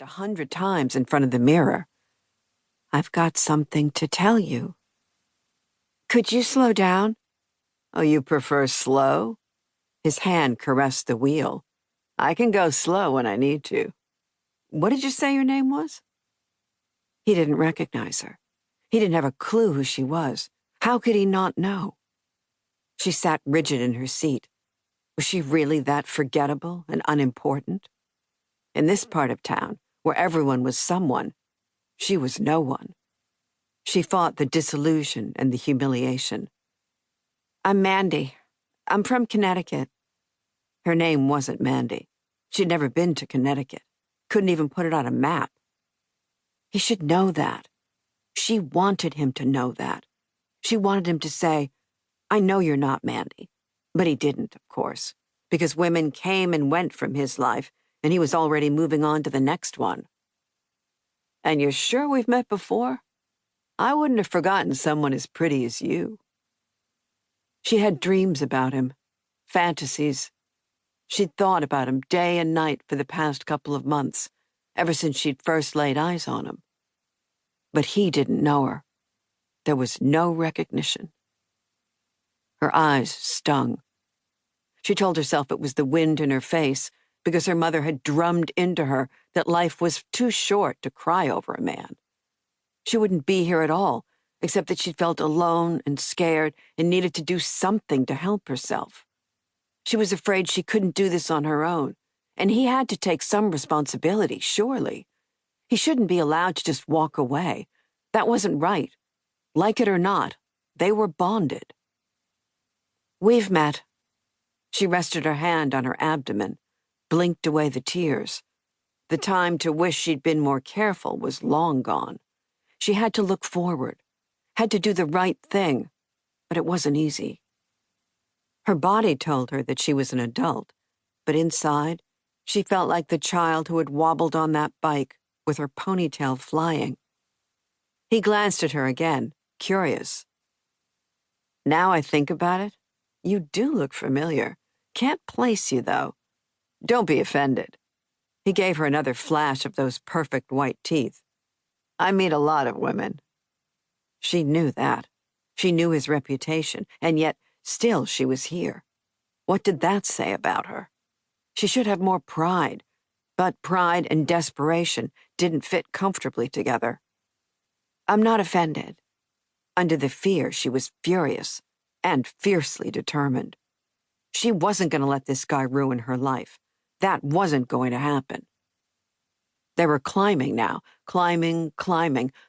100 times in front of the mirror. "I've got something to tell you." "Could you slow down?" "Oh, you prefer slow?" His hand caressed the wheel. "I can go slow when I need to. What did you say your name was?" He didn't recognize her. He didn't have a clue who she was. How could he not know? She sat rigid in her seat. Was she really that forgettable and unimportant? In this part of town, where everyone was someone, she was no one. She fought the disillusion and the humiliation. "I'm Mandy. I'm from Connecticut." Her name wasn't Mandy. She'd never been to Connecticut. Couldn't even put it on a map. He should know that. She wanted him to know that. She wanted him to say, "I know you're not Mandy." But he didn't, of course, because women came and went from his life, and he was already moving on to the next one. "And you're sure we've met before? I wouldn't have forgotten someone as pretty as you." She had dreams about him, fantasies. She'd thought about him day and night for the past couple of months, ever since she'd first laid eyes on him. But he didn't know her. There was no recognition. Her eyes stung. She told herself it was the wind in her face, because her mother had drummed into her that life was too short to cry over a man. She wouldn't be here at all, except that she felt alone and scared and needed to do something to help herself. She was afraid she couldn't do this on her own, and he had to take some responsibility, surely. He shouldn't be allowed to just walk away. That wasn't right. Like it or not, they were bonded. "We've met." She rested her hand on her abdomen, blinked away the tears. The time to wish she'd been more careful was long gone. She had to look forward, had to do the right thing, but it wasn't easy. Her body told her that she was an adult, but inside, she felt like the child who had wobbled on that bike with her ponytail flying. He glanced at her again, curious. "Now I think about it, you do look familiar. Can't place you, though. Don't be offended." He gave her another flash of those perfect white teeth. "I meet a lot of women." She knew that. She knew his reputation, and yet still she was here. What did that say about her? She should have more pride, but pride and desperation didn't fit comfortably together. "I'm not offended." Under the fear, she was furious and fiercely determined. She wasn't going to let this guy ruin her life. That wasn't going to happen. They were climbing now, climbing,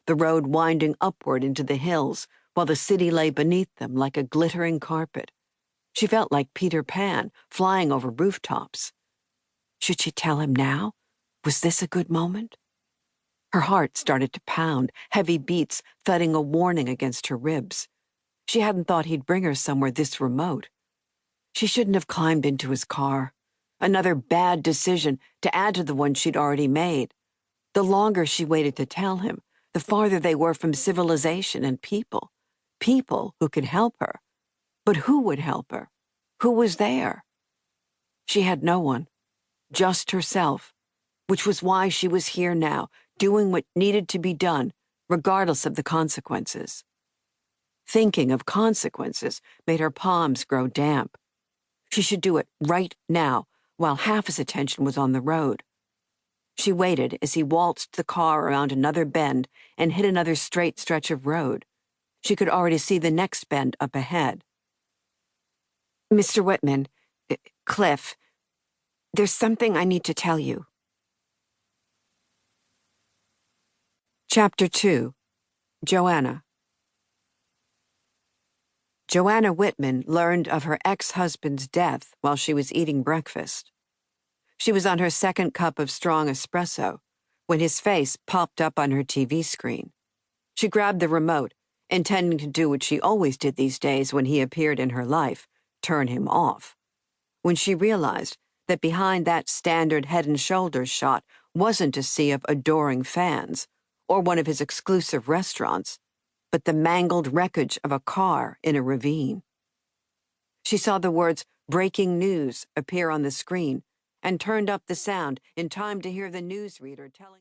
the road winding upward into the hills, while the city lay beneath them like a glittering carpet. She felt like Peter Pan, flying over rooftops. Should she tell him now? Was this a good moment? Her heart started to pound, heavy beats thudding a warning against her ribs. She hadn't thought he'd bring her somewhere this remote. She shouldn't have climbed into his car. Another bad decision to add to the one she'd already made. The longer she waited to tell him, the farther they were from civilization and people. People who could help her. But who would help her? Who was there? She had no one. Just herself. Which was why she was here now, doing what needed to be done, regardless of the consequences. Thinking of consequences made her palms grow damp. She should do it right now, while half his attention was on the road. She waited as he waltzed the car around another bend and hit another straight stretch of road. She could already see the next bend up ahead. "Mr. Whitman, Cliff, there's something I need to tell you." Chapter 2. Joanna. Joanna Whitman learned of her ex-husband's death while she was eating breakfast. She was on her second cup of strong espresso when his face popped up on her TV screen. She grabbed the remote, intending to do what she always did these days when he appeared in her life, turn him off. When she realized that behind that standard head and shoulders shot wasn't a sea of adoring fans or one of his exclusive restaurants, but the mangled wreckage of a car in a ravine. She saw the words "breaking news" appear on the screen and turned up the sound in time to hear the newsreader telling